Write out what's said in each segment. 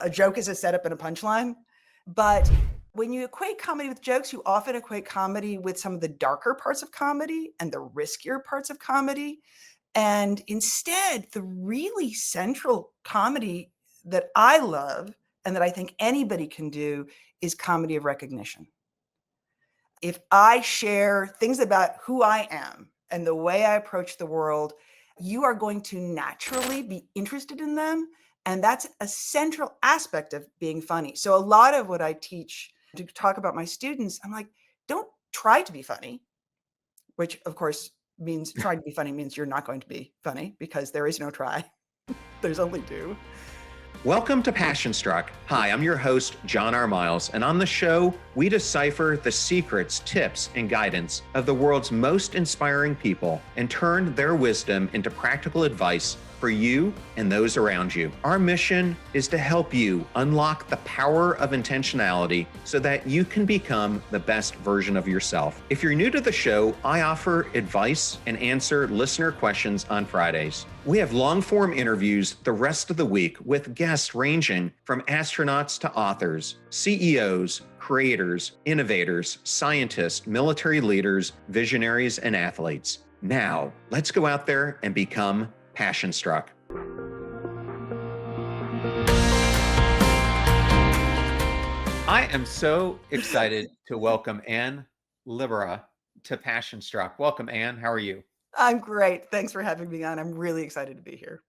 A joke is a setup and a punchline. But when you equate comedy with jokes, you often equate comedy with some of the darker parts of comedy and the riskier parts of comedy. And instead, the really central comedy that I love and that I think anybody can do is comedy of recognition. If I share things about who I am and the way I approach the world, you are going to naturally be interested in them. And that's a central aspect of being funny. So, a lot of what I teach to talk about my students, I'm like, don't try to be funny, which of course means trying to be funny means you're not going to be funny because there is no try. There's only do. Welcome to Passion Struck. Hi, I'm your host, John R. Miles, and on the show, we decipher the secrets, tips, and guidance of the world's most inspiring people and turn their wisdom into practical advice for you and those around you. Our mission is to help you unlock the power of intentionality so that you can become the best version of yourself. If you're new to the show, I offer advice and answer listener questions on Fridays. We have long-form interviews the rest of the week with guests ranging from astronauts to authors, CEOs, creators, innovators, scientists, military leaders, visionaries, and athletes. Now, let's go out there and become Passion Struck. I am so excited to welcome Anne Libera to Passion Struck. Welcome, Anne. How are you? I'm great. Thanks for having me on. I'm really excited to be here.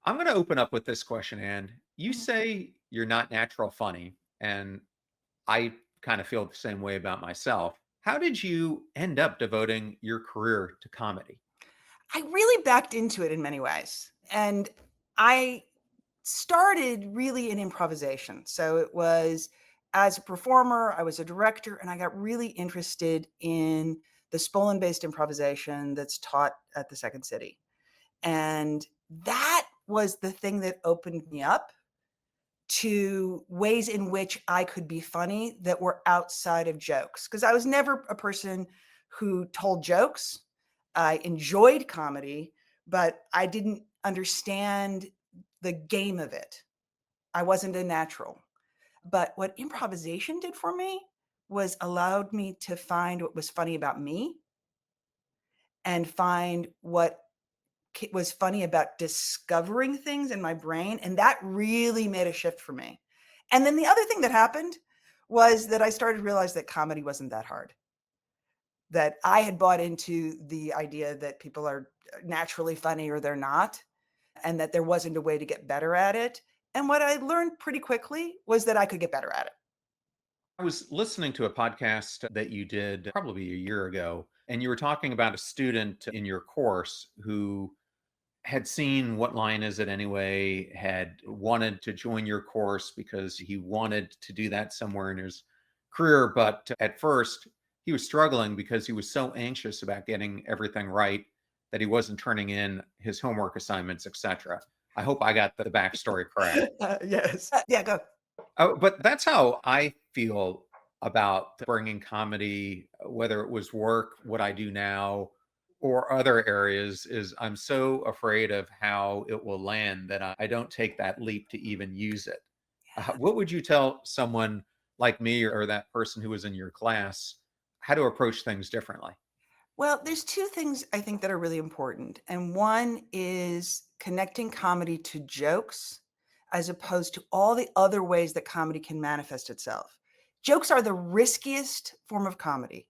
I'm going to open up with this question, Anne. You say you're not natural funny, and I kind of feel the same way about myself. How did you end up devoting your career to comedy? I really backed into it in many ways. And I started really in improvisation. So it was as a performer, I was a director, and I got really interested in the Spolin based improvisation that's taught at the Second City. And that was the thing that opened me up to ways in which I could be funny that were outside of jokes. Because I was never a person who told jokes. I enjoyed comedy, but I didn't understand the game of it. I wasn't a natural. But what improvisation did for me was allowed me to find what was funny about me and find what was funny about discovering things in my brain. And that really made a shift for me. And then the other thing that happened was that I started to realize that comedy wasn't that hard. That I had bought into the idea that people are naturally funny or they're not, and that there wasn't a way to get better at it. And what I learned pretty quickly was that I could get better at it. I was listening to a podcast that you did probably a year ago, and you were talking about a student in your course who had seen What Line Is It Anyway, had wanted to join your course because he wanted to do that somewhere in his career. But at first, he was struggling because he was so anxious about getting everything right that he wasn't turning in his homework assignments, etc. I hope I got the backstory correct. Yes. Yeah, go. Oh, but that's how I feel about bringing comedy, whether it was work, what I do now, or other areas, is I'm so afraid of how it will land that I don't take that leap to even use it. What would you tell someone like me or that person who was in your class how to approach things differently? Well, there's two things I think that are really important. And one is connecting comedy to jokes as opposed to all the other ways that comedy can manifest itself. Jokes are the riskiest form of comedy.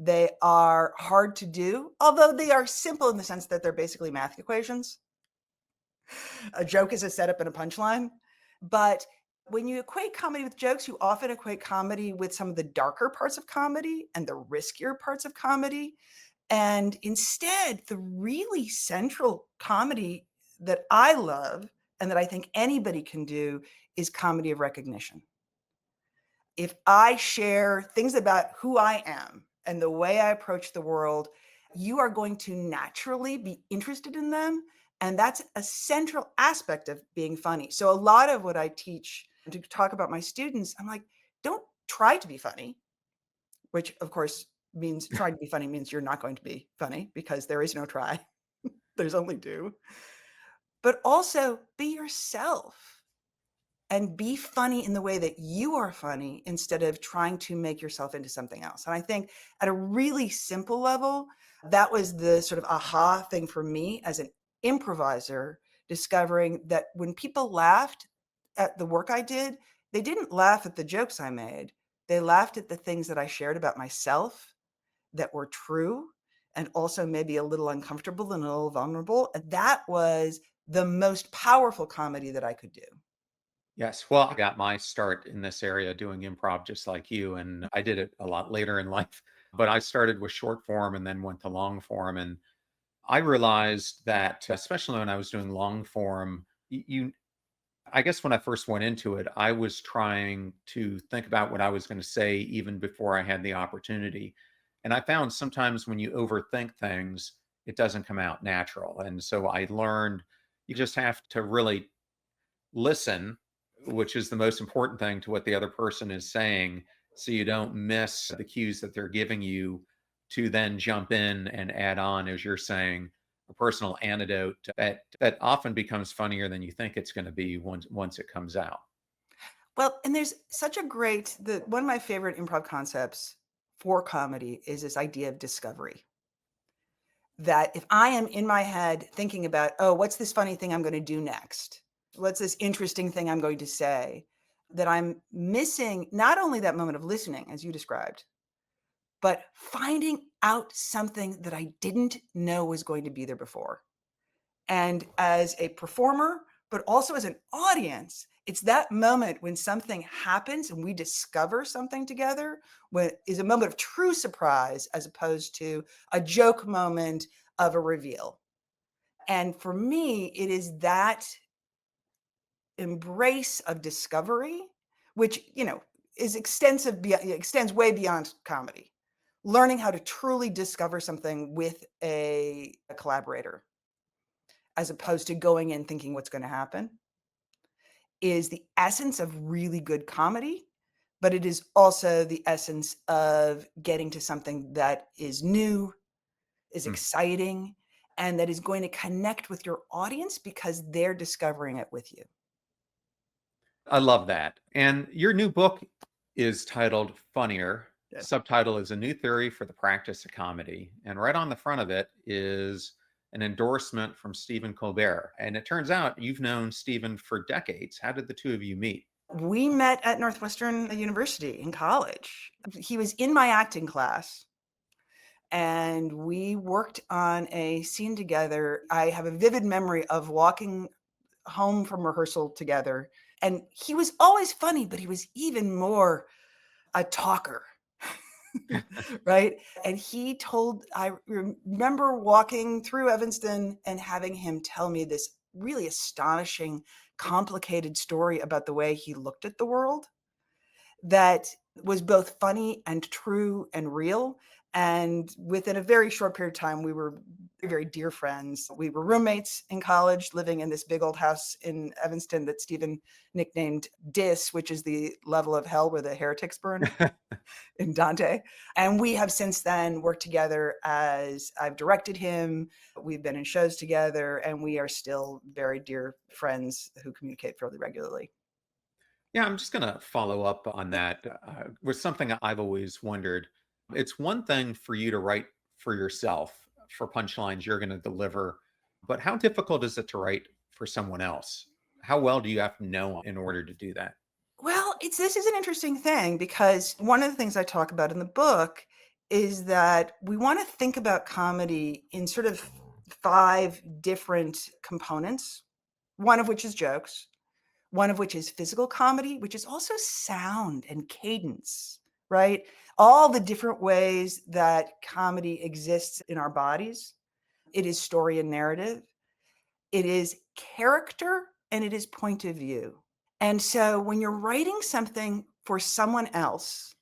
They are hard to do, although they are simple in the sense that they're basically math equations. A joke is a setup and a punchline. But when you equate comedy with jokes, you often equate comedy with some of the darker parts of comedy and the riskier parts of comedy. And instead, the really central comedy that I love and that I think anybody can do is comedy of recognition. If I share things about who I am and the way I approach the world, you are going to naturally be interested in them. And that's a central aspect of being funny. So, a lot of what I teach to talk about my students, I'm like, don't try to be funny, which of course means trying to be funny means you're not going to be funny because there is no try. There's only do. But also be yourself. and be funny in the way that you are funny instead of trying to make yourself into something else. And I think at a really simple level, that was the sort of aha thing for me as an improviser, discovering that when people laughed at the work I did, they didn't laugh at the jokes I made. They laughed at the things that I shared about myself that were true and also maybe a little uncomfortable and a little vulnerable. And that was the most powerful comedy that I could do. Yes. Well, I got my start in this area doing improv just like you. And I did it a lot later in life. But I started with short form and then went to long form. And I realized that, especially when I was doing long form, I guess when I first went into it, I was trying to think about what I was going to say even before I had the opportunity. And I found sometimes when you overthink things, it doesn't come out natural. And so I learned you just have to really listen, which is the most important thing to what the other person is saying, so you don't miss the cues that they're giving you to then jump in and add on, as you're saying, a personal anecdote that often becomes funnier than you think it's going to be once it comes out. Well, and there's such a great the one of my favorite improv concepts for comedy is this idea of discovery. That if I am in my head thinking about, oh, what's this funny thing I'm going to do next? What's this interesting thing I'm going to say? That I'm missing not only that moment of listening, as you described, but finding out something that I didn't know was going to be there before. And as a performer, but also as an audience, it's that moment when something happens and we discover something together, when is a moment of true surprise as opposed to a joke moment of a reveal. And for me, it is that embrace of discovery, which, is extensive, extends way beyond comedy. Learning how to truly discover something with a collaborator as opposed to going in thinking what's going to happen is the essence of really good comedy, but it is also the essence of getting to something that is new, is Hmm. exciting, and that is going to connect with your audience because they're discovering it with you. I love that. And your new book is titled Funnier. Yes. Subtitle is A New Theory for the Practice of Comedy. And right on the front of it is an endorsement from Stephen Colbert. And it turns out you've known Stephen for decades. How did the two of you meet? We met at Northwestern University in college. He was in my acting class and we worked on a scene together. I have a vivid memory of walking home from rehearsal together. And he was always funny, but he was even more a talker. Right. And I remember walking through Evanston and having him tell me this really astonishing, complicated story about the way he looked at the world that was both funny and true and real. And within a very short period of time, we were very, very dear friends. We were roommates in college, living in this big old house in Evanston that Stephen nicknamed Dis, which is the level of hell where the heretics burn in Dante. And we have since then worked together as I've directed him. We've been in shows together, and we are still very dear friends who communicate fairly regularly. Yeah, I'm just going to follow up on that with something I've always wondered. It's one thing for you to write for yourself for punchlines you're going to deliver, but how difficult is it to write for someone else? How well do you have to know in order to do that? Well, this is an interesting thing because one of the things I talk about in the book is that we want to think about comedy in sort of five different components, one of which is jokes, one of which is physical comedy, which is also sound and cadence, right? All the different ways that comedy exists in our bodies. It is story and narrative, it is character, and it is point of view. And so when you're writing something for someone else,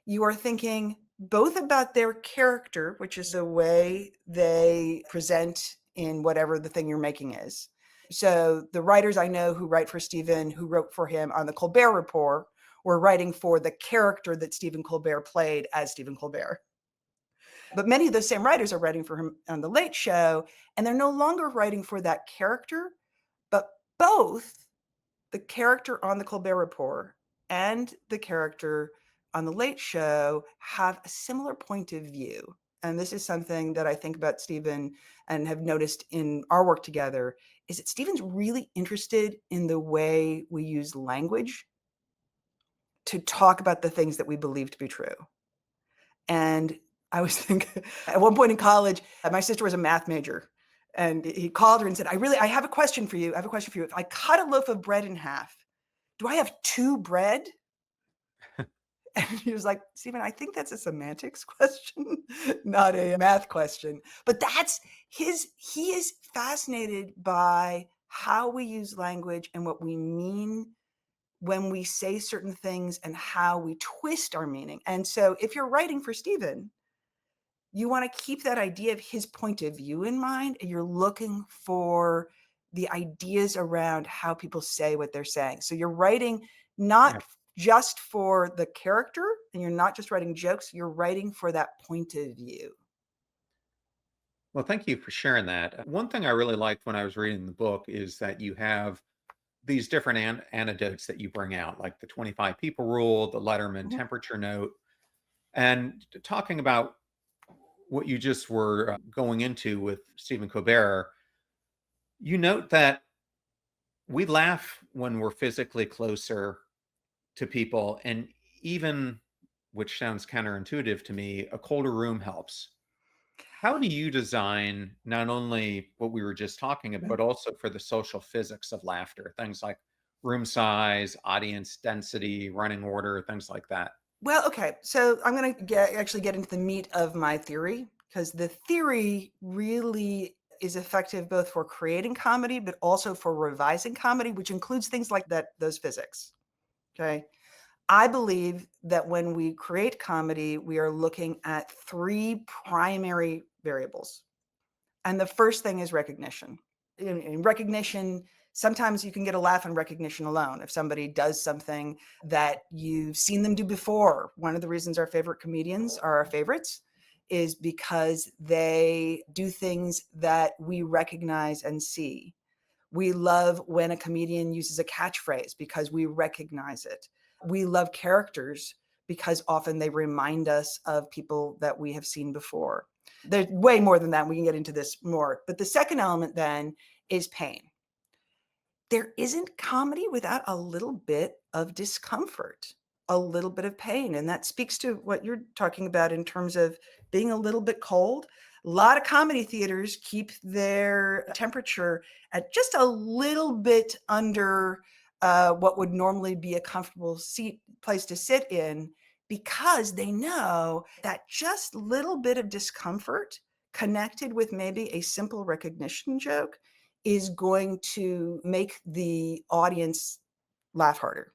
you are thinking both about their character, which is the way they present in whatever the thing you're making is. So the writers I know who write for Stephen, who wrote for him on the Colbert Report, were writing for the character that Stephen Colbert played as Stephen Colbert. But many of those same writers are writing for him on The Late Show, and they're no longer writing for that character, but both the character on the Colbert Report and the character on the Late Show have a similar point of view. And this is something that I think about Stephen and have noticed in our work together, is that Stephen's really interested in the way we use language to talk about the things that we believe to be true. And I was thinking at one point in college, my sister was a math major, and he called her and said, I have a question for you. I have a question for you. If I cut a loaf of bread in half, do I have two bread? And he was like, Stephen, I think that's a semantics question, not a math question. But he is fascinated by how we use language and what we mean when we say certain things and how we twist our meaning. And so if you're writing for Stephen, you want to keep that idea of his point of view in mind, and you're looking for the ideas around how people say what they're saying. So you're writing not just for the character, and you're not just writing jokes, you're writing for that point of view. Well, thank you for sharing that. One thing I really liked when I was reading the book is that you have these different anecdotes that you bring out, like the 25 people rule, the Letterman Mhm. temperature note, and talking about what you just were going into with Stephen Colbert. You note that we laugh when we're physically closer to people, and even, which sounds counterintuitive to me, a colder room helps. How do you design not only what we were just talking about, but also for the social physics of laughter, things like room size, audience density, running order, things like that? Well, okay. So I'm going to actually get into the meat of my theory, because the theory really is effective both for creating comedy, but also for revising comedy, which includes things like those physics. Okay. I believe that when we create comedy, we are looking at three primary variables. And the first thing is recognition. In recognition, sometimes you can get a laugh in recognition alone. If somebody does something that you've seen them do before, one of the reasons our favorite comedians are our favorites is because they do things that we recognize and see. We love when a comedian uses a catchphrase because we recognize it. We love characters because often they remind us of people that we have seen before. There's way more than that. We can get into this more. But the second element then is pain. There isn't comedy without a little bit of discomfort, a little bit of pain. And that speaks to what you're talking about in terms of being a little bit cold. A lot of comedy theaters keep their temperature at just a little bit under what would normally be a comfortable place to sit in, because they know that just little bit of discomfort connected with maybe a simple recognition joke is going to make the audience laugh harder.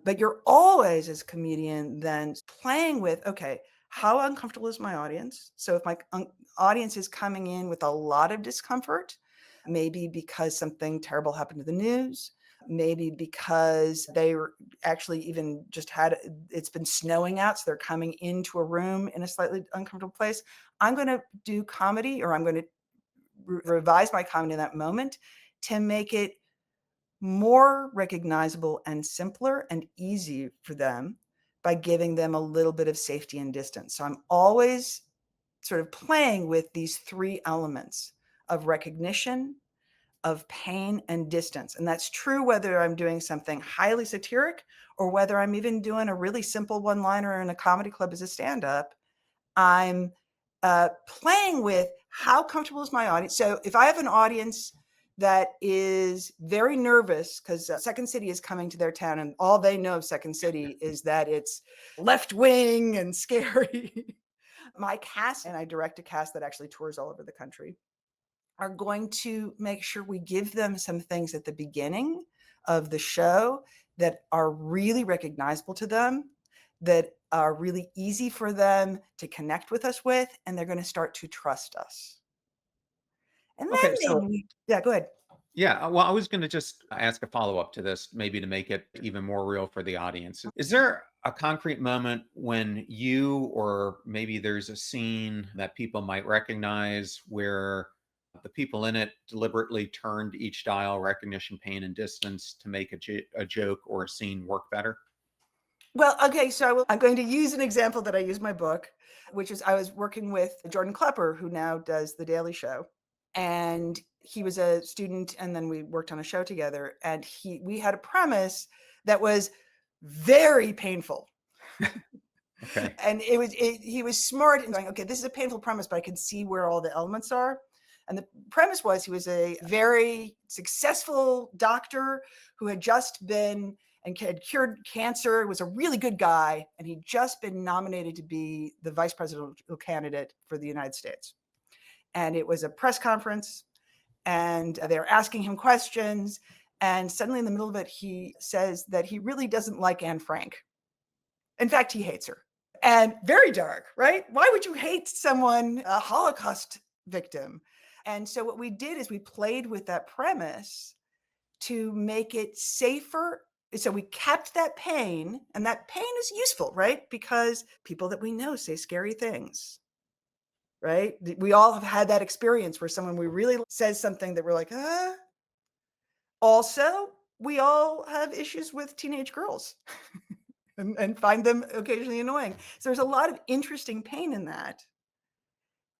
But you're always, as a comedian, then playing with, okay, how uncomfortable is my audience? So if my audience is coming in with a lot of discomfort, maybe because something terrible happened to the news, maybe because they were actually even just it's been snowing out, so they're coming into a room in a slightly uncomfortable place, I'm going to do comedy, or I'm going to revise my comedy in that moment to make it more recognizable and simpler and easy for them by giving them a little bit of safety and distance. So I'm always sort of playing with these three elements of recognition, of pain, and distance. And that's true whether I'm doing something highly satiric or whether I'm even doing a really simple one-liner in a comedy club as a stand-up. I'm playing with how comfortable is my audience. So if I have an audience that is very nervous because Second City is coming to their town, and all they know of Second City is that it's left wing and scary. My cast, and I direct a cast that actually tours all over the country, are going to make sure we give them some things at the beginning of the show that are really recognizable to them, that are really easy for them to connect with us with, and they're going to start to trust us. And then Okay, so maybe yeah, go ahead. yeah, well, I was going to just ask a follow up to this, maybe to make it even more real for the audience. Is there a concrete moment when you, or maybe there's a scene that people might recognize where the people in it deliberately turned each dial, recognition, pain, and distance, to make a joke or a scene work better? Well, okay, so I'm going to use an example that I use in my book, which is I was working with Jordan Klepper, who now does The Daily Show. And he was a student, and then we worked on a show together. And we had a premise that was very painful. Okay. And he was smart in going, okay, this is a painful premise, but I can see where all the elements are. And the premise was he was a very successful doctor who had just been and had cured cancer, was a really good guy, and he'd just been nominated to be the vice presidential candidate for the United States. And it was a press conference, and they were asking him questions. And suddenly in the middle of it, he says that he really doesn't like Anne Frank. In fact, he hates her. And very dark, right? Why would you hate someone, a Holocaust victim? And so what we did is we played with that premise to make it safer. So we kept that pain, and that pain is useful, right? Because people that we know say scary things, right? We all have had that experience where someone we really says something that we're like, ah. Also, we all have issues with teenage girls. And find them occasionally annoying. So there's a lot of interesting pain in that.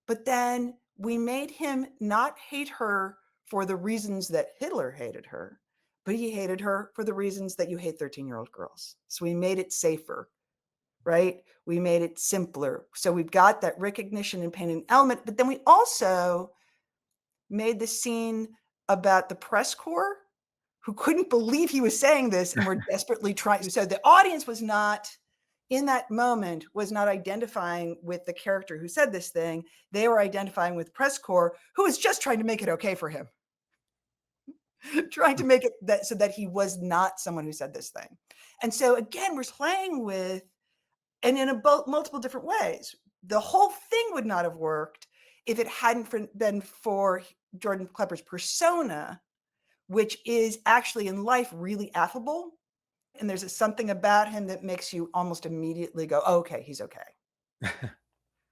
But then we made him not hate her for the reasons that Hitler hated her, but he hated her for the reasons that you hate 13-year-old girls. So we made it safer, right? We made it simpler. So we've got that recognition and pain and element, but then we also made the scene about the press corps who couldn't believe he was saying this and were desperately trying. So the audience was not, in that moment, was not identifying with the character who said this thing. They were identifying with press corps, who was just trying to make it okay for him. Trying to make it that so that he was not someone who said this thing. And so again, we're playing with, and in multiple different ways. The whole thing would not have worked if it hadn't been for Jordan Klepper's persona, which is actually in life really affable. And there's something about him that makes you almost immediately go, oh, okay, he's okay.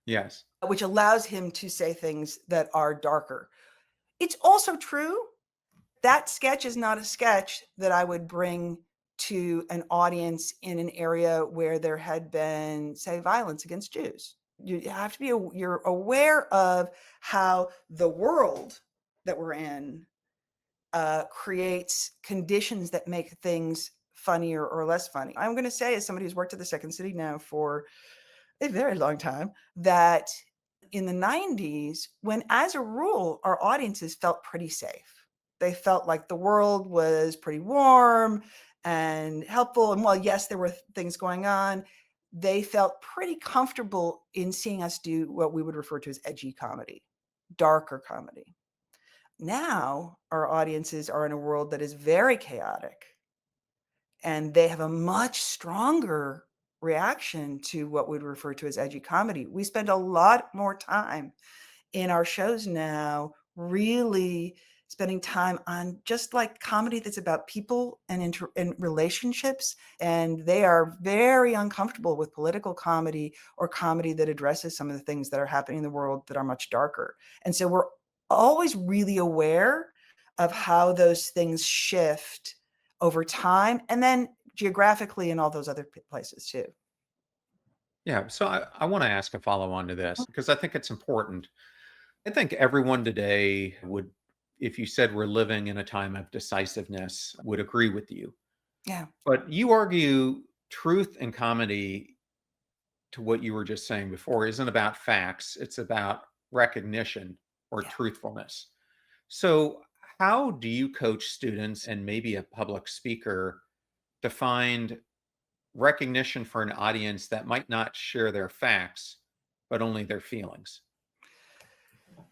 Yes. Which allows him to say things that are darker. It's also true that sketch is not a sketch that I would bring to an audience in an area where there had been, say, violence against Jews. You have to be, you're aware of how the world that we're in creates conditions that make things funnier or less funny. I'm going to say, as somebody who's worked at the Second City now for a very long time, that in the 90s, when as a rule, our audiences felt pretty safe. They felt like the world was pretty warm and helpful. And while, yes, there were things going on, they felt pretty comfortable in seeing us do what we would refer to as edgy comedy, darker comedy. Now, our audiences are in a world that is very chaotic, and they have a much stronger reaction to what we'd refer to as edgy comedy. We spend a lot more time in our shows now really spending time on just like comedy that's about people and relationships. And they are very uncomfortable with political comedy or comedy that addresses some of the things that are happening in the world that are much darker. And so we're always really aware of how those things shift over time, and then geographically and all those other places too. Yeah. So I want to ask a follow on to this because I think it's important. I think everyone today would, if you said we're living in a time of decisiveness, would agree with you. Yeah. But you argue truth and comedy, to what you were just saying before, isn't about facts, it's about recognition or Yeah. truthfulness. So, how do you coach students and maybe a public speaker to find recognition for an audience that might not share their facts, but only their feelings?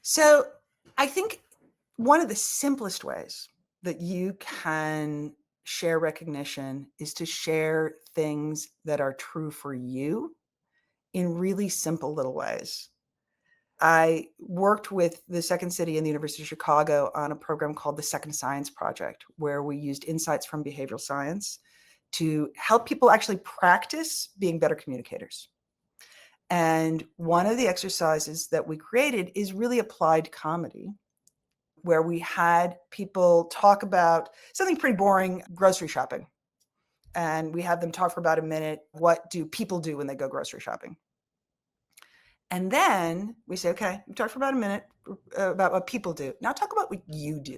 So I think one of the simplest ways that you can share recognition is to share things that are true for you in really simple little ways. I worked with the Second City and the University of Chicago on a program called the Second Science Project, where we used insights from behavioral science to help people actually practice being better communicators. And one of the exercises that we created is really applied comedy. where we had people talk about something pretty boring, grocery shopping. And we had them talk for about a minute. What do people do when they go grocery shopping? And then we say, okay, we talked for about a minute about what people do. Now talk about what you do.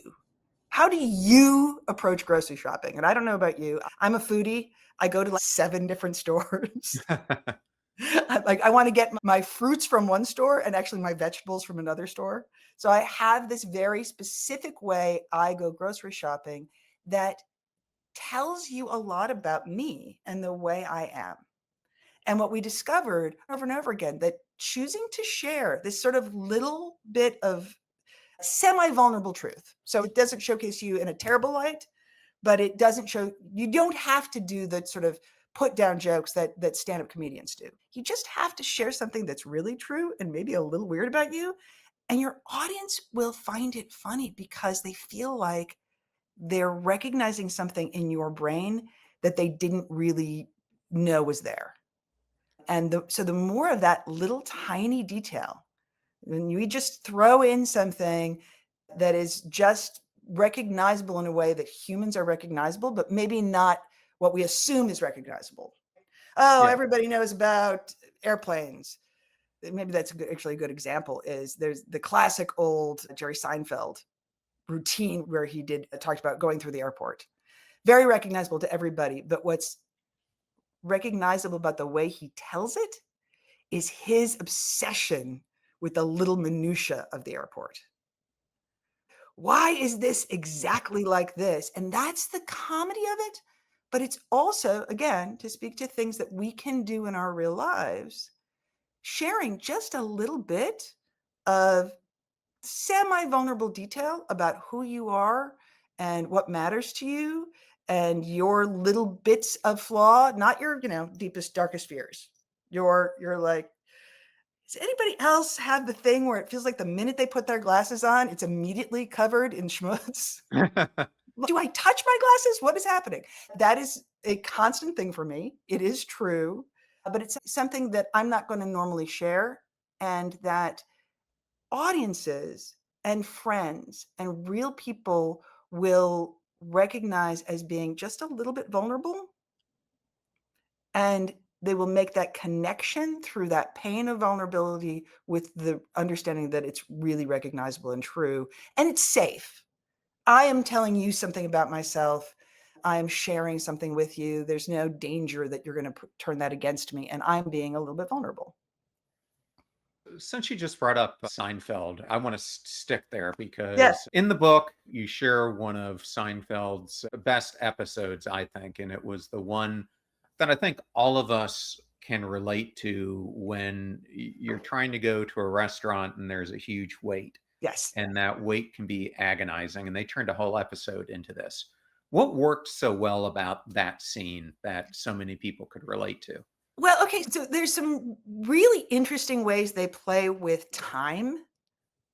How do you approach grocery shopping? And I don't know about you. I'm a foodie. I go to like 7 different stores. I want to get my fruits from one store and actually my vegetables from another store. So I have this very specific way I go grocery shopping that tells you a lot about me and the way I am. And what we discovered over and over again, that choosing to share this sort of little bit of semi-vulnerable truth. So it doesn't showcase you in a terrible light, but it doesn't show, you don't have to do the sort of put down jokes that stand-up comedians do. You just have to share something that's really true and maybe a little weird about you. And your audience will find it funny because they feel like they're recognizing something in your brain that they didn't really know was there. And so the more of that little tiny detail, when you just throw in something that is just recognizable in a way that humans are recognizable, but maybe not what we assume is recognizable. Oh, Yeah. everybody knows about airplanes. Maybe that's actually a good example. There's the classic old Jerry Seinfeld routine where he talked about going through the airport. Very recognizable to everybody, but what's recognizable about the way he tells it is his obsession with the little minutia of the airport. Why is this exactly like this? And that's the comedy of it. But it's also, again, to speak to things that we can do in our real lives, sharing just a little bit of semi-vulnerable detail about who you are and what matters to you and your little bits of flaw, not your, deepest, darkest fears. You're like, does anybody else have the thing where it feels like the minute they put their glasses on, it's immediately covered in schmutz? Do I touch my glasses? What is happening? That is a constant thing for me. It is true, but it's something that I'm not going to normally share, and that audiences and friends and real people will recognize as being just a little bit vulnerable, and they will make that connection through that pain of vulnerability with the understanding that it's really recognizable and true, and it's safe. I am telling you something about myself. I am sharing something with you. There's no danger that you're going to turn that against me, and I'm being a little bit vulnerable. Since you just brought up Seinfeld, I want to stick there Yeah. because in the book, you share one of Seinfeld's best episodes, I think, and it was the one that I think all of us can relate to when you're trying to go to a restaurant and there's a huge wait, Yes. and that wait can be agonizing. And they turned a whole episode into this. What worked so well about that scene that so many people could relate to? Well, okay, so there's some really interesting ways they play with time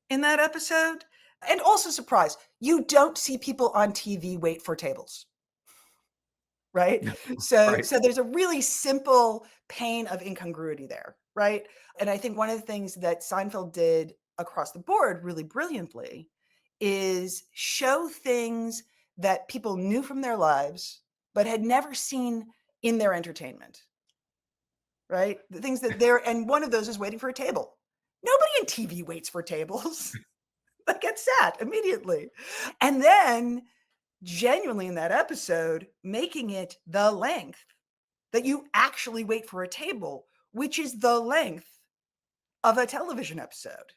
in that episode. And also, surprise, you don't see people on TV wait for tables, right? So Right. so there's a really simple pain of incongruity there, right? And I think one of the things that Seinfeld did across the board really brilliantly is show things that people knew from their lives but had never seen in their entertainment. Right? The things that and one of those is waiting for a table. Nobody in TV waits for tables. That gets sad immediately. And then genuinely in that episode, making it the length that you actually wait for a table, which is the length of a television episode.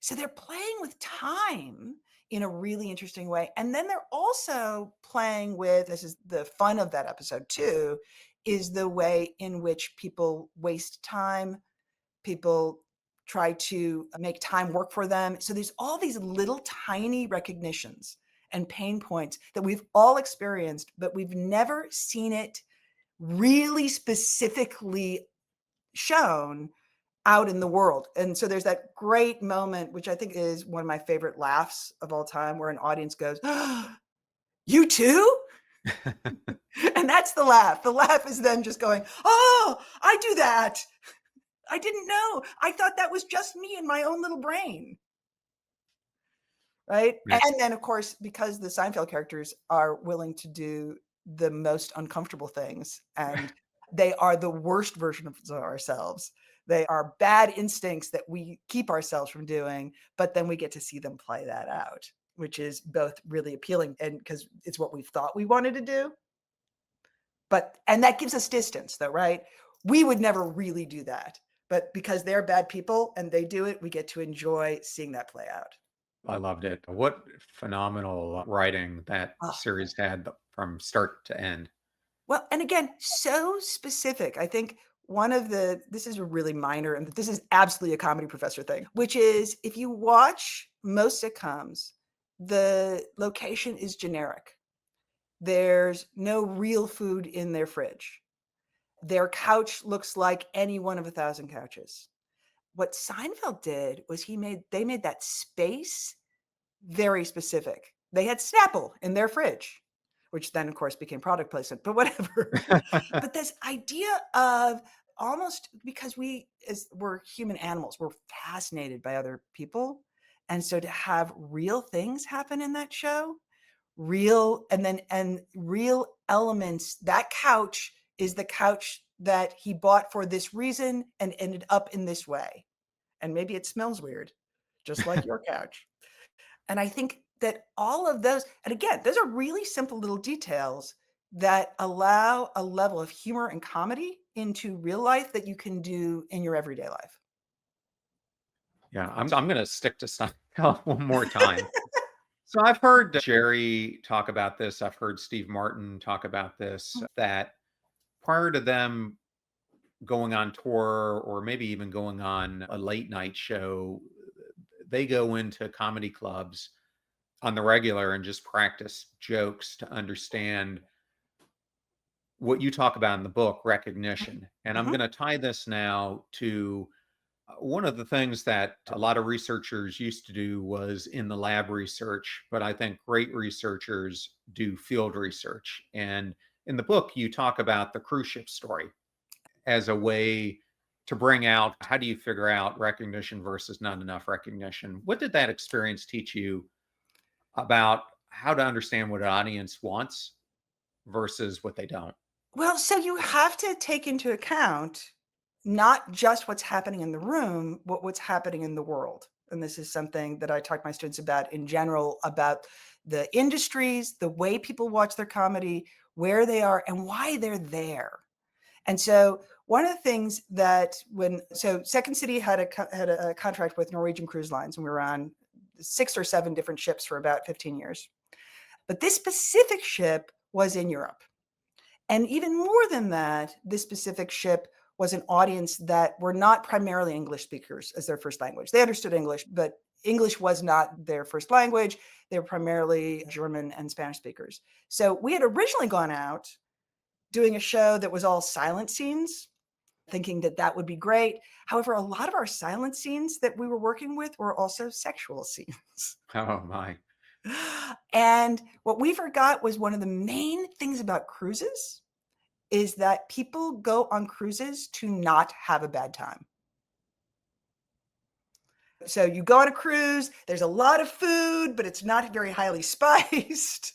So they're playing with time in a really interesting way. And then they're also playing with, this is the fun of that episode too, is the way in which people waste time. People try to make time work for them. So there's all these little tiny recognitions and pain points that we've all experienced, but we've never seen it really specifically shown out in the world. And so there's that great moment, which I think is one of my favorite laughs of all time, where an audience goes, "Oh, you too?" And that's the laugh. The laugh is them just going, "Oh, I do that. I didn't know. I thought that was just me in my own little brain." right? Yeah. And then, of course, because the Seinfeld characters are willing to do the most uncomfortable things, and they are the worst version of ourselves. They are bad instincts that we keep ourselves from doing, but then we get to see them play that out, which is both really appealing and because it's what we thought we wanted to do. And that gives us distance, though, right? We would never really do that. But because they're bad people and they do it, we get to enjoy seeing that play out. I loved it. What phenomenal writing that Oh, series had from start to end. well, and again, so specific. I think this is a really minor, and this is absolutely a comedy professor thing, which is if you watch most sitcoms, the location is generic. There's no real food in their fridge. Their couch looks like any one of 1,000 couches. What Seinfeld did was they made that space very specific. They had Snapple in their fridge, which then, of course, became product placement, but whatever. But this idea of almost because we're human animals, we're fascinated by other people. And so to have real things happen in that show, real elements, that couch is the couch that he bought for this reason and ended up in this way. And maybe it smells weird, just like your couch. And I think that all of those, and again, those are really simple little details that allow a level of humor and comedy into real life that you can do in your everyday life. Yeah, I'm gonna stick to Seinfeld one more time. So I've heard Jerry talk about this. I've heard Steve Martin talk about this, that prior to them going on tour or maybe even going on a late night show, they go into comedy clubs on the regular and just practice jokes to understand what you talk about in the book, recognition. And I'm Mhm. going to tie this now to one of the things that a lot of researchers used to do was in the lab research, but I think great researchers do field research. And in the book, you talk about the cruise ship story as a way to bring out how do you figure out recognition versus not enough recognition. What did that experience teach you about how to understand what an audience wants versus what they don't? Well, so you have to take into account not just what's happening in the room, but what's happening in the world. And this is something that I talk to my students about in general about the industries, the way people watch their comedy, where they are, and why they're there. And so one of the things Second City had a contract with Norwegian Cruise Lines, and we were on 6 or 7 different ships for about 15 years. But this specific ship was in Europe. And even more than that, this specific ship was an audience that were not primarily English speakers as their first language. They understood English, but English was not their first language. They were primarily German and Spanish speakers. So we had originally gone out doing a show that was all silent scenes, thinking that that would be great. However, a lot of our silent scenes that we were working with were also sexual scenes. Oh my. And what we forgot was one of the main things about cruises is that people go on cruises to not have a bad time. So you go on a cruise, there's a lot of food, but it's not very highly spiced.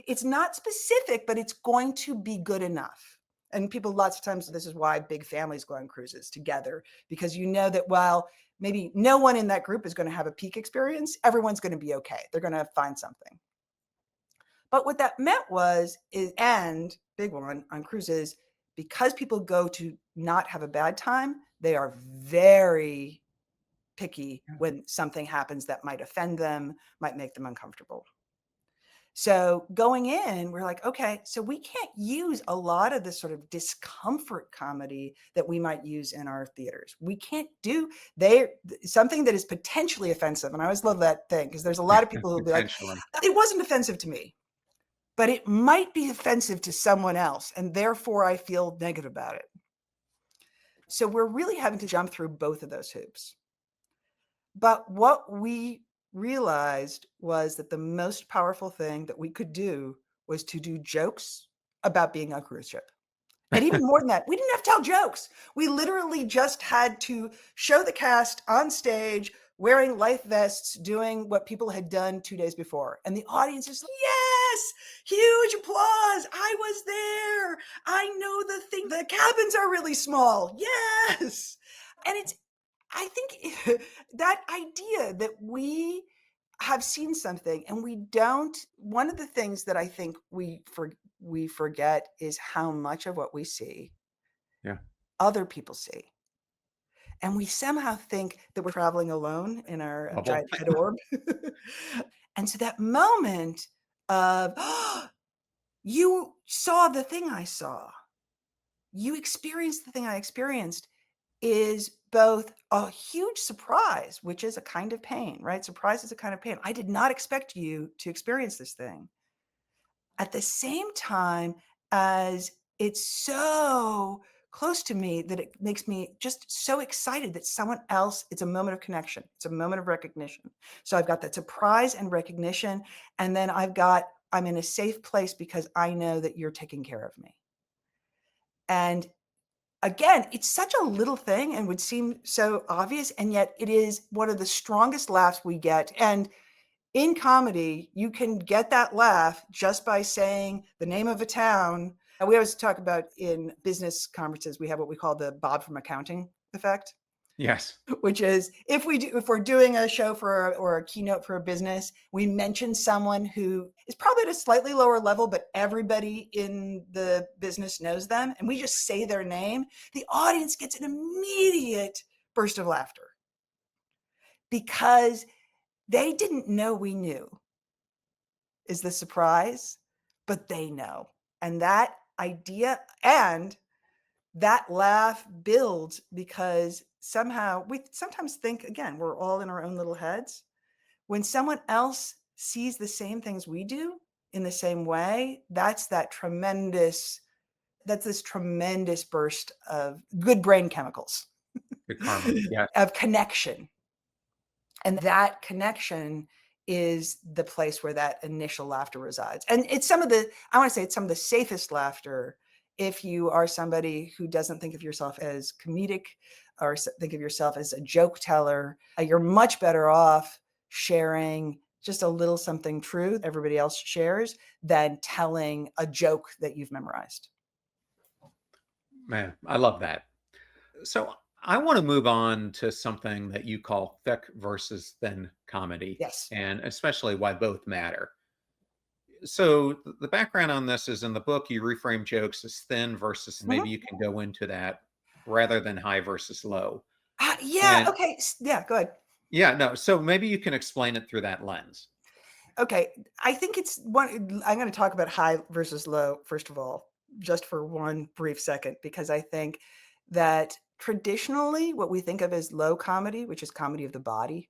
It's not specific, but it's going to be good enough. And people, lots of times, this is why big families go on cruises together, because you know that while maybe no one in that group is going to have a peak experience, everyone's going to be okay. They're going to find something. But what that meant and big one on cruises, because people go to not have a bad time, they are very picky when something happens that might offend them, might make them uncomfortable. So going in, we're like, okay, so we can't use a lot of this sort of discomfort comedy that we might use in our theaters. We can't do something that is potentially offensive. And I always love that thing because there's a lot of people who'll be like, Potentially. it wasn't offensive to me, but it might be offensive to someone else. And therefore I feel negative about it. So we're really having to jump through both of those hoops. But what we realized was that the most powerful thing that we could do was to do jokes about being on a cruise ship. And even more than that, we didn't have to tell jokes. We literally just had to show the cast on stage wearing life vests, doing what people had done 2 days before. And the audience is like, yes, huge applause. I was there. I know the thing. The cabins are really small. Yes. And I think that idea that we have seen something and we don't, one of the things that I think we forget is how much of what we see Yeah. other people see. And we somehow think that we're traveling alone in our Bubble. giant head orb. And so that moment of, "Oh, you saw the thing I saw, you experienced the thing I experienced," is both a huge surprise, which is a kind of pain, right? Surprise is a kind of pain. I did not expect you to experience this thing. At the same time as it's so close to me that it makes me just so excited that someone else, it's a moment of connection. It's a moment of recognition. So I've got that surprise and recognition. And then I'm in a safe place because I know that you're taking care of me. And again, it's such a little thing and would seem so obvious. And yet it is one of the strongest laughs we get. And in comedy, you can get that laugh just by saying the name of a town. And we always talk about in business conferences, we have what we call the Bob from accounting effect, Yes. which is if we're doing a show or a keynote for a business, we mention someone who is probably at a slightly lower level, but everybody in the business knows them, and we just say their name, the audience gets an immediate burst of laughter because they didn't know we knew is the surprise, but they know. And that idea and that laugh builds because somehow we sometimes think, again, we're all in our own little heads. When someone else sees the same things we do in the same way, that's this tremendous burst of good brain chemicals, Good karma. Yeah. of connection. And that connection is the place where that initial laughter resides. And it's I want to say it's some of the safest laughter if you are somebody who doesn't think of yourself as comedic or think of yourself as a joke teller. You're much better off sharing just a little something true everybody else shares than telling a joke that you've memorized. Man, I love that. So I want to move on to something that you call thick versus thin comedy, Yes. and especially why both matter. So the background on this is in the book, you reframe jokes as thin versus, Mhm. maybe you can go into that rather than high versus low. Yeah. And Okay. Yeah. Go ahead. yeah, no, so maybe you can explain it through that lens. Okay, I think it's one I'm gonna talk about high versus low, first of all, just for one brief second, because I think that traditionally, what we think of as low comedy, which is comedy of the body,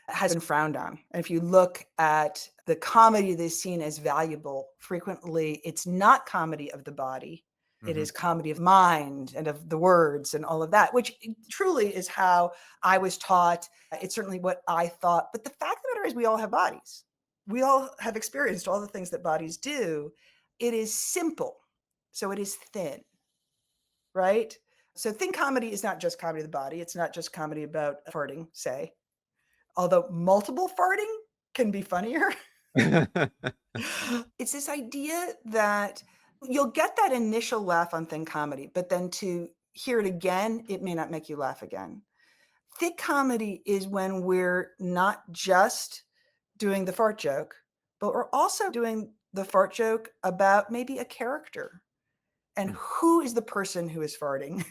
has been frowned on. And if you look at the comedy that is seen as valuable, frequently it's not comedy of the body. It Hmm. is comedy of mind and of the words and all of that, which truly is how I was taught. It's certainly what I thought. But the fact of the matter is, we all have bodies. We all have experienced all the things that bodies do. It is simple. So it is thin, right? So thin comedy is not just comedy of the body. It's not just comedy about farting, say, although multiple farting can be funnier. It's this idea that you'll get that initial laugh on thin comedy, but then to hear it again, it may not make you laugh again. Thick comedy is when we're not just doing the fart joke, but we're also doing the fart joke about maybe a character and who is the person who is farting.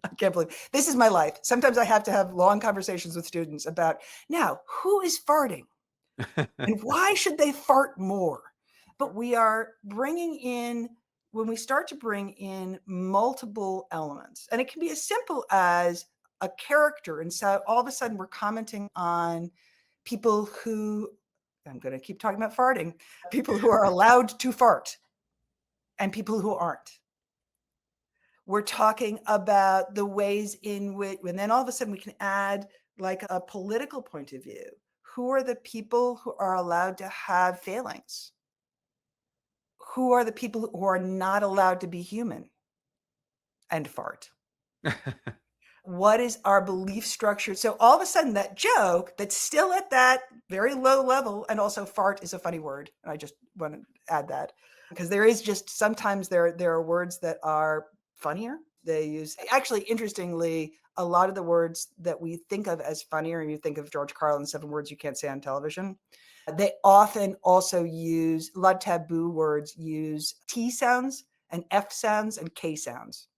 I can't believe this is my life. Sometimes I have to have long conversations with students about now who is farting and why should they fart more? But we are bringing in, when we start to bring in multiple elements, and it can be as simple as a character. And so all of a sudden we're commenting on people who, I'm going to keep talking about farting, people who are allowed to fart and people who aren't. We're talking about the ways in which, and then all of a sudden we can add like a political point of view. Who are the people who are allowed to have failings? Who are the people who are not allowed to be human and fart? what is our belief structure? So all of a sudden that joke that's still at that very low level, and also fart is a funny word. And I just want to add that because there is just sometimes there are words that are funnier. They use, actually, interestingly, a lot of the words that we think of as funnier, and you think of George Carlin, 7 words you can't say on television, they often also use, a lot of taboo words use T sounds and F sounds and K sounds.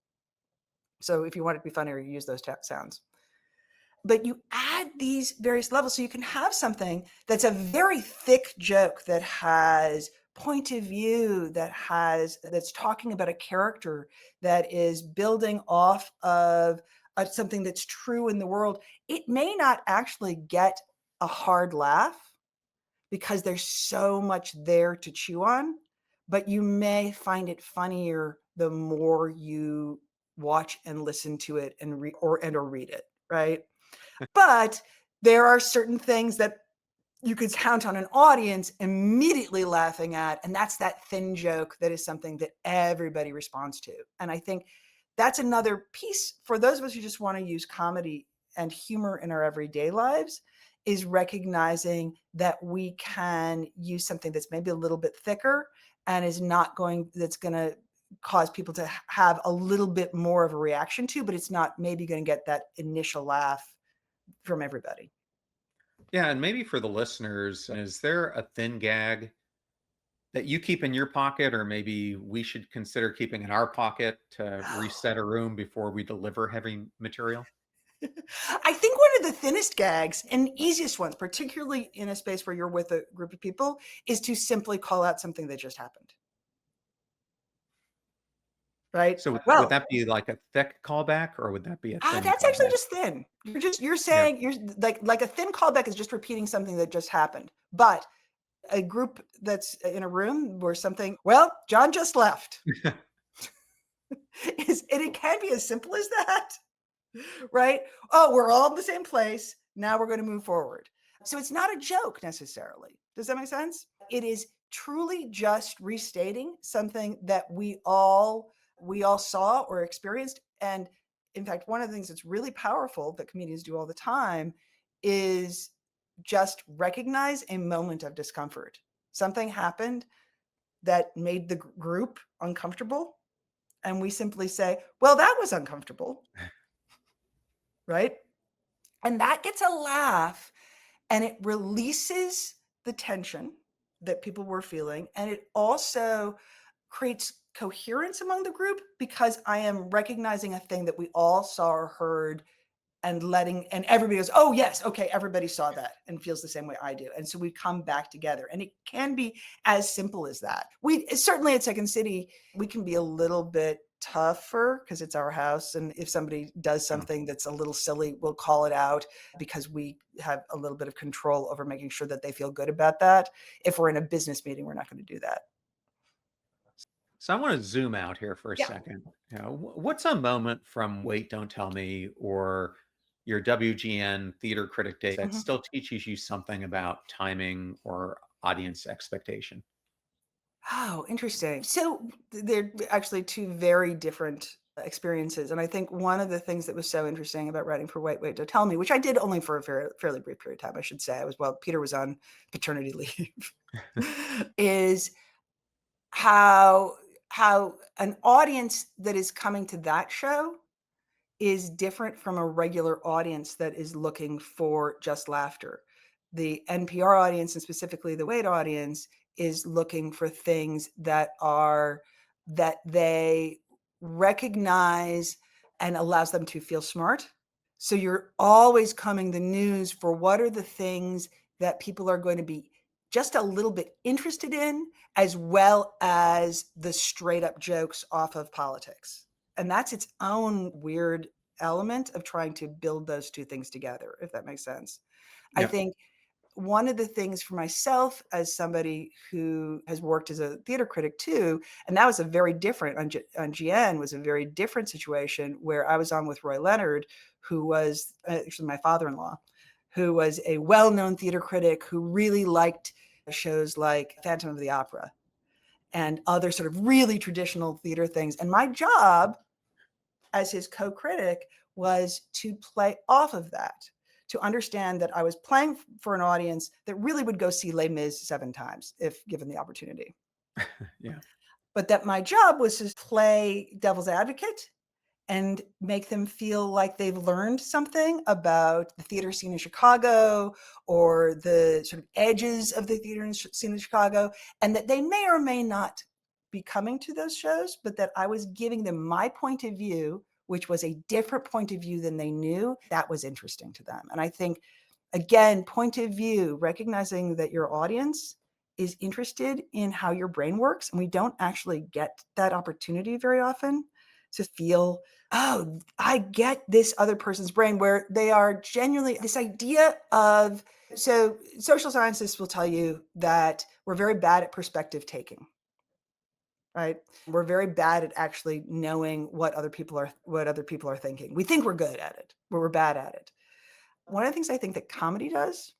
So if you want it to be funnier, you use those sounds. But you add these various levels so you can have something that's a very thick joke that has point of view, that's talking about a character, that is building off of something that's true in the world. It may not actually get a hard laugh because there's so much there to chew on, but you may find it funnier the more you watch and listen to it and read it, right? But there are certain things that you could count on an audience immediately laughing at, and that's that thin joke that is something that everybody responds to. And I think that's another piece for those of us who just want to use comedy and humor in our everyday lives, is recognizing that we can use something that's maybe a little bit thicker and that's going to cause people to have a little bit more of a reaction to, but it's not maybe going to get that initial laugh from everybody. Yeah, and maybe for the listeners, is there a thin gag that you keep in your pocket, or maybe we should consider keeping in our pocket to reset a room before we deliver heavy material? I think one of the thinnest gags and easiest ones, particularly in a space where you're with a group of people, is to simply call out something that just happened. Right? So would Well, that be like a thick callback, or would that be a thin that's actually callback? just thin. You're Yeah. saying, you're like a thin callback is just repeating something that just happened. But a group that's in a room where something, well, John just left. And it can be as simple as that. Right? Oh, we're all in the same place. Now we're going to move forward. So it's not a joke necessarily. Does that make sense? It is truly just restating something that we all saw or experienced. And in fact, one of the things that's really powerful that comedians do all the time is just recognize a moment of discomfort. Something happened that made the group uncomfortable. And we simply say, well, that was uncomfortable. Right? And that gets a laugh, and it releases the tension that people were feeling. And it also creates coherence among the group because I am recognizing a thing that we all saw or heard, and everybody goes, oh yes, okay, everybody saw that and feels the same way I do. And so we come back together, and it can be as simple as that. We certainly at Second City, we can be a little bit tougher because it's our house. And if somebody does something that's a little silly, we'll call it out because we have a little bit of control over making sure that they feel good about that. If we're in a business meeting, we're not going to do that. So I want to zoom out here for a Yeah. second. What's a moment from Wait, Don't Tell Me or your WGN Theater Critic Day that still teaches you something about timing or audience expectation? Oh, interesting. So they're actually two very different experiences. And I think one of the things that was so interesting about writing for Wait, Don't Tell Me, which I did only for a fairly brief period of time, I should say, Peter was on paternity leave, is how an audience that is coming to that show is different from a regular audience that is looking for just laughter. The NPR audience, and specifically the Wait audience, is looking for things that they recognize and allows them to feel smart. So you're always coming the news for what are the things that people are going to be just a little bit interested in, as well as the straight up jokes off of politics. And that's its own weird element of trying to build those two things together, if that makes sense. I Yeah. think one of the things for myself, as somebody who has worked as a theater critic too, and that was a very different on GN was a very different situation where I was on with Roy Leonard, who was actually my father-in-law, who was a well-known theater critic who really liked shows like Phantom of the Opera and other sort of really traditional theater things. And my job as his co-critic was to play off of that, to understand that I was playing for an audience that really would go see Les Mis 7 times if given the opportunity. Yeah. But that my job was to play devil's advocate and make them feel like they've learned something about the theater scene in Chicago or the sort of edges of the theater scene in Chicago, and that they may or may not be coming to those shows, but that I was giving them my point of view, which was a different point of view than they knew. That was interesting to them. And I think, again, point of view, recognizing that your audience is interested in how your brain works, and we don't actually get that opportunity very often to feel, oh, I get this other person's brain, where they are genuinely this idea of, so social scientists will tell you that we're very bad at perspective taking, right? We're very bad at actually knowing what other people are thinking. We think we're good at it, but we're bad at it. One of the things I think that comedy does,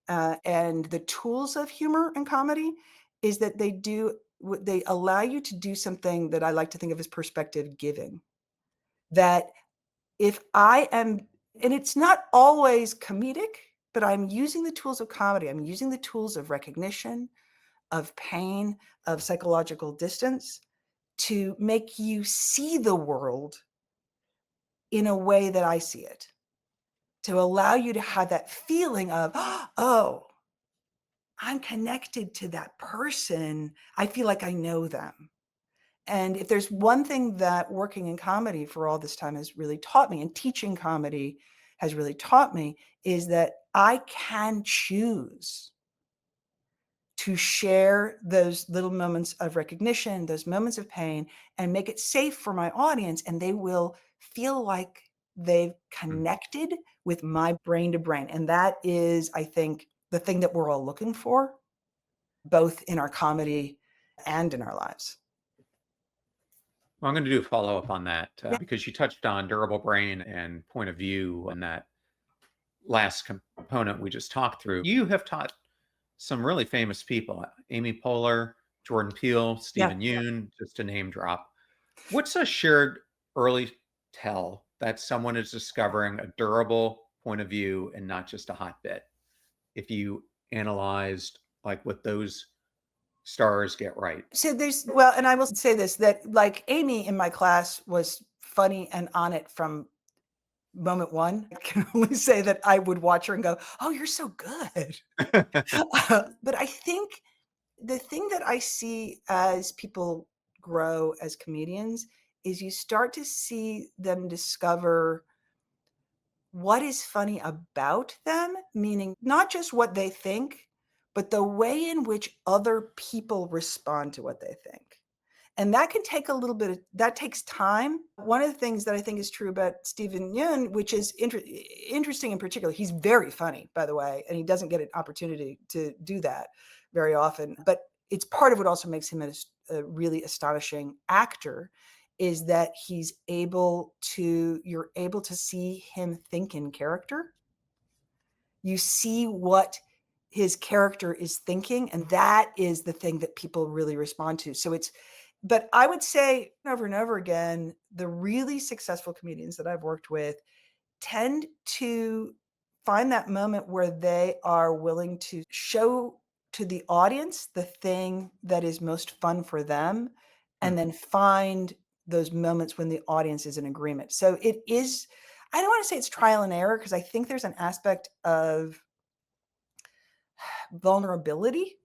and the tools of humor and comedy, is that they allow you to do something that I like to think of as perspective giving. That if I am, and it's not always comedic, but I'm using the tools of comedy, I'm using the tools of recognition, of pain, of psychological distance to make you see the world in a way that I see it, to allow you to have that feeling of, oh, I'm connected to that person. I feel like I know them. And if there's one thing that working in comedy for all this time has really taught me, and teaching comedy has really taught me, is that I can choose to share those little moments of recognition, those moments of pain, and make it safe for my audience. And they will feel like they've Mm. connected with my brain to brain. And that is, I think, the thing that we're all looking for, both in our comedy and in our lives. Well, I'm going to do a follow up on that Yeah. because you touched on durable brain and point of view and that last component we just talked through. You have taught some really famous people: Amy Poehler, Jordan Peele, Yeah. Stephen Yoon, just to name drop. What's a shared early tell that someone is discovering a durable point of view and not just a hot bit? If you analyzed like what those stars get right. So well, and I will say this, that like Amy in my class was funny and on it from moment one. I can only say that I would watch her and go, oh, you're so good. But I think the thing that I see as people grow as comedians is you start to see them discover what is funny about them, meaning not just what they think, but the way in which other people respond to what they think. And that can take that takes time. One of the things that I think is true about Stephen Yeun, which is interesting in particular, he's very funny, by the way, and he doesn't get an opportunity to do that very often. But it's part of what also makes him a really astonishing actor, is that you're able to see him think in character. You see what his character is thinking, and that is the thing that people really respond to. But I would say over and over again, the really successful comedians that I've worked with tend to find that moment where they are willing to show to the audience the thing that is most fun for them, and Mm. then find those moments when the audience is in agreement. So it is, I don't want to say it's trial and error, because I think there's an aspect of vulnerability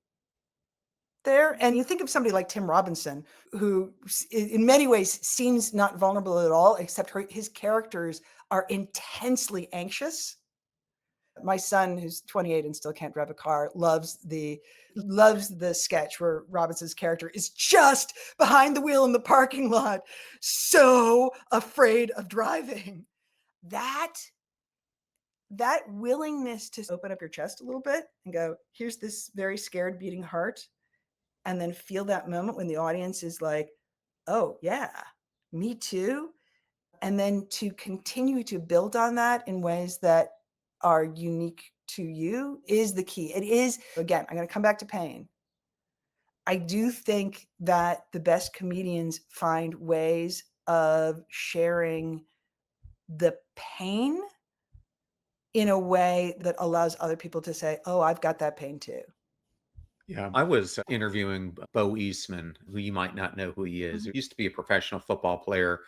there. And you think of somebody like Tim Robinson, who in many ways seems not vulnerable at all, except his characters are intensely anxious. My son, who's 28 and still can't drive a car, loves the sketch where Robinson's character is just behind the wheel in the parking lot, so afraid of driving. That willingness to open up your chest a little bit and go, here's this very scared beating heart, and then feel that moment when the audience is like, oh yeah, me too. And then to continue to build on that in ways that are unique to you is the key. It is, again, I'm going to come back to pain. I do think that the best comedians find ways of sharing the pain in a way that allows other people to say, oh, I've got that pain too. Yeah, I was interviewing Bo Eastman, who you might not know who he is. Mhm. He used to be a professional football player,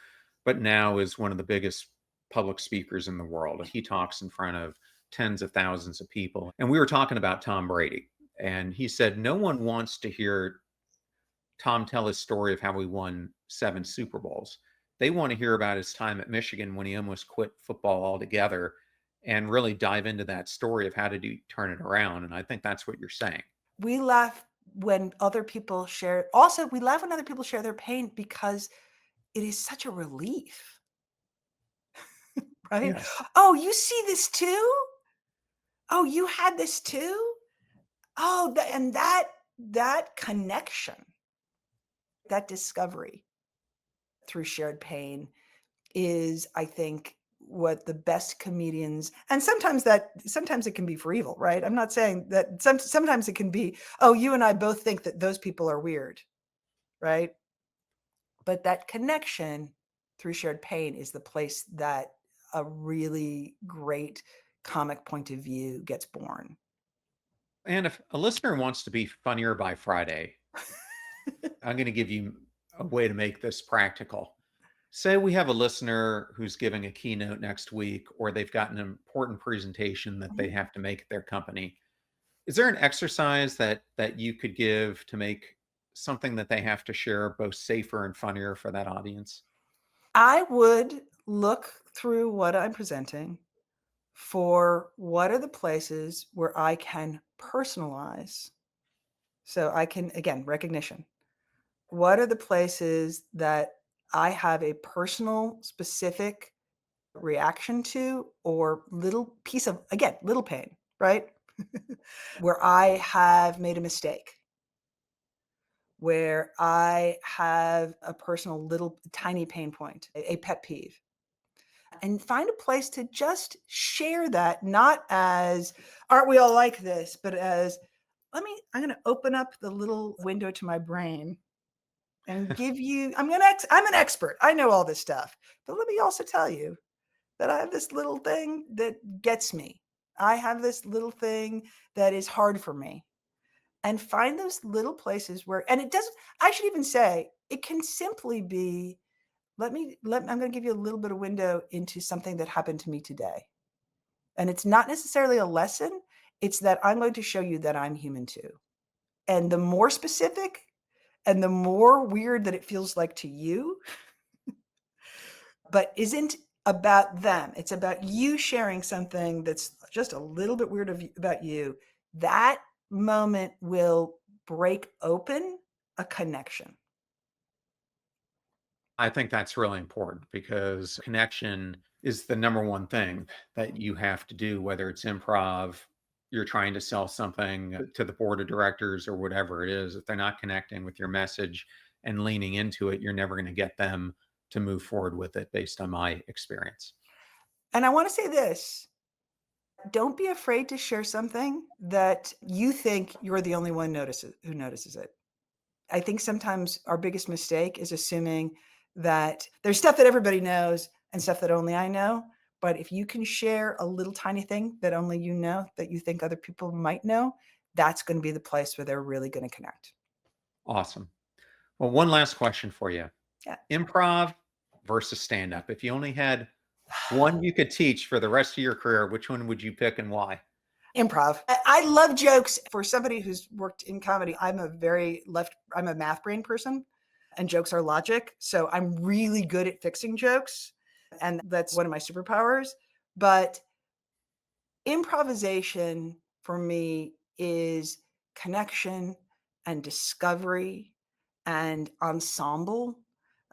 but now is one of the biggest public speakers in the world. He talks in front of tens of thousands of people. And we were talking about Tom Brady. And he said, no one wants to hear Tom tell his story of how he won 7 Super Bowls. They want to hear about his time at Michigan when he almost quit football altogether and really dive into that story of how to turn it around. And I think that's what you're saying. We laugh when other people share. Also, we laugh when other people share their pain because it is such a relief, right? Yes. Oh, you see this too? Oh, you had this too? Oh, and that connection, that discovery through shared pain is, I think, what the best comedians, and sometimes it can be for evil, right? I'm not saying that sometimes it can be, oh, you and I both think that those people are weird, right? But that connection through shared pain is the place that a really great comic point of view gets born. And if a listener wants to be funnier by Friday, I'm going to give you a way to make this practical. Say we have a listener who's giving a keynote next week, or they've got an important presentation that they Mhm. have to make at their company. Is there an exercise that you could give to make something that they have to share both safer and funnier for that audience? I would look through what I'm presenting for what are the places where I can personalize. So I can, again, recognition. What are the places that I have a personal, specific reaction to or little piece of, again, little pain, right? Where I have made a mistake, where I have a personal little tiny pain point, a pet peeve, and find a place to just share that, not as, aren't we all like this, but as, I'm going to open up the little window to my brain and give you, I'm an expert. I know all this stuff, but let me also tell you that I have this little thing that gets me. I have this little thing that is hard for me. And find those little places where, and it doesn't, I should even say, it can simply be, I'm going to give you a little bit of window into something that happened to me today. And it's not necessarily a lesson. It's that I'm going to show you that I'm human too. And the more specific and the more weird that it feels like to you, but isn't about them. It's about you sharing something that's just a little bit weird about you. That moment will break open a connection. I think that's really important because connection is the number one thing that you have to do, whether it's improv, you're trying to sell something to the board of directors or whatever it is. If they're not connecting with your message and leaning into it, you're never going to get them to move forward with it based on my experience. And I want to say this, don't be afraid to share something that you think you're the only one who notices it. I think sometimes our biggest mistake is assuming that there's stuff that everybody knows and stuff that only I know. But if you can share a little tiny thing that only you know, that you think other people might know, that's going to be the place where they're really going to connect. Awesome. Well, one last question for you. Yeah. Improv versus stand up. If you only had one you could teach for the rest of your career, which one would you pick and why? Improv. I love jokes. For somebody who's worked in comedy, I'm a math brain person and jokes are logic. So I'm really good at fixing jokes. And that's one of my superpowers. But improvisation for me is connection and discovery and ensemble,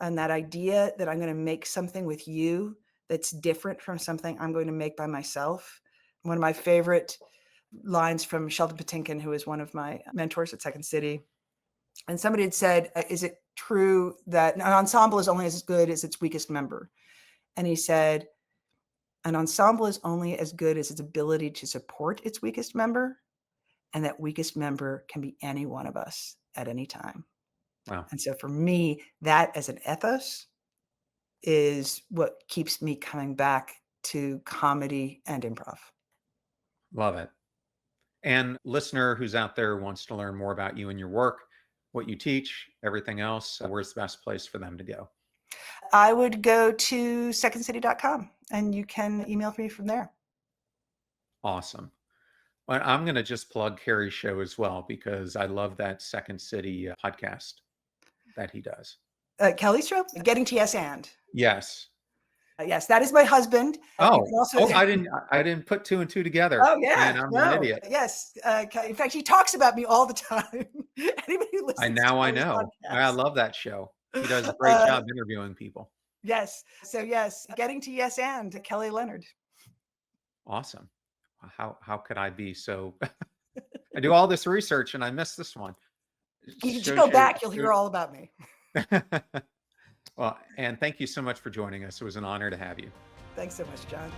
and that idea that I'm going to make something with you that's different from something I'm going to make by myself. One of my favorite lines from Sheldon Patinkin, who is one of my mentors at Second City. And somebody had said, is it true that an ensemble is only as good as its weakest member? And he said, an ensemble is only as good as its ability to support its weakest member. And that weakest member can be any one of us at any time. Wow. And so for me, that as an ethos is what keeps me coming back to comedy and improv. Love it. And listener who's out there wants to learn more about you and your work, what you teach, everything else, where's the best place for them to go? I would go to secondcity.com and you can email me from there. Awesome. Well, I'm going to just plug Carrie's show as well, because I love that Second City podcast that he does. Kelly's show, Getting to Yes and. Yes. Yes, that is my husband. You Oh, can also- I didn't put two and two together. Oh yeah, Man, I'm an idiot. Yes, in fact, he talks about me all the time. Anybody who listens, I Kelly's know. I podcast. love that show. He does a great job interviewing people. Yes. So yes, Getting to Yes and Kelly Leonard. Awesome. How could I be so? I do all this research and I miss this one. You just go back; you'll hear all about me. Well, and thank you so much for joining us. It was an honor to have you. Thanks so much, John.